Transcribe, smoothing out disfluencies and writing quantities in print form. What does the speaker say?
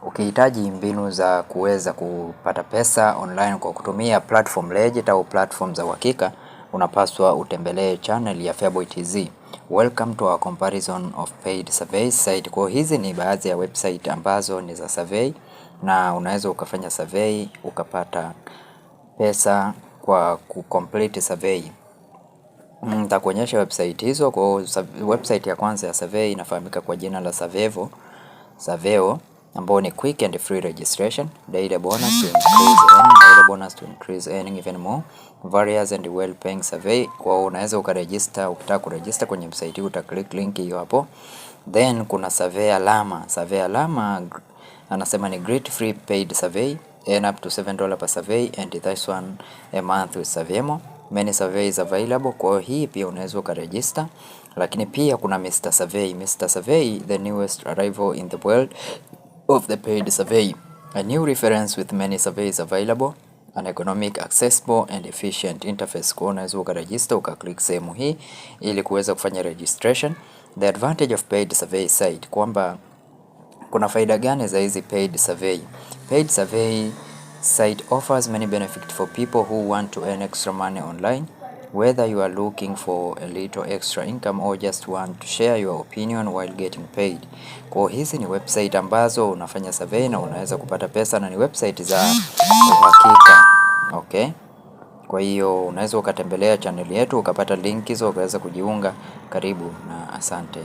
Ukihitaji mbinu za kuweza kupata pesa online kwa kutumia platform legit au platform za uhakika, unapaswa utembelee channel ya Feaboy TZ. Welcome to our comparison of paid survey site. Kwa hizi ni baadhi ya website ambazo ni za survey na unaweza ukafanya survey ukapata pesa kwa kucomplete survey. Nitakuonyesha website hizo. Kwa website ya kwanza ya survey inafahamika kwa jina la Saveo, ambao ni quick and free registration, daily bonus to increase earning even more, various and well paying survey. Kwa unaweza ukaregister, ukitaka kuregister kwenye website hii utaklik link hiyo hapo. Then kuna survey alama anasema ni great free paid survey, earn up to $7 per survey and this one a month with Surveymo. Many surveys available. Kwa hii pia unaweza ukaregister. Lakini pia kuna Mr. Survey, the newest arrival in the world of the paid survey, a new reference with many surveys available, an economic, accessible and efficient interface. Kwa unaweza ukaregister ukaklik sehemu hii ili kuweza kufanya registration. The advantage of paid survey site, kwamba kuna faida gani za hizi paid survey? Paid survey site offers many benefits for people who want to earn extra money online, whether you are looking for a little extra income or just want to share your opinion while getting paid. Kwa hizi ni website ambazo unafanya survey na unaweza kupata pesa na ni website za uhakika. Okay? Kwa hiyo unaweza ukatembelea channel yetu ukapata link hizo ukaweza kujiunga. Karibu na asante.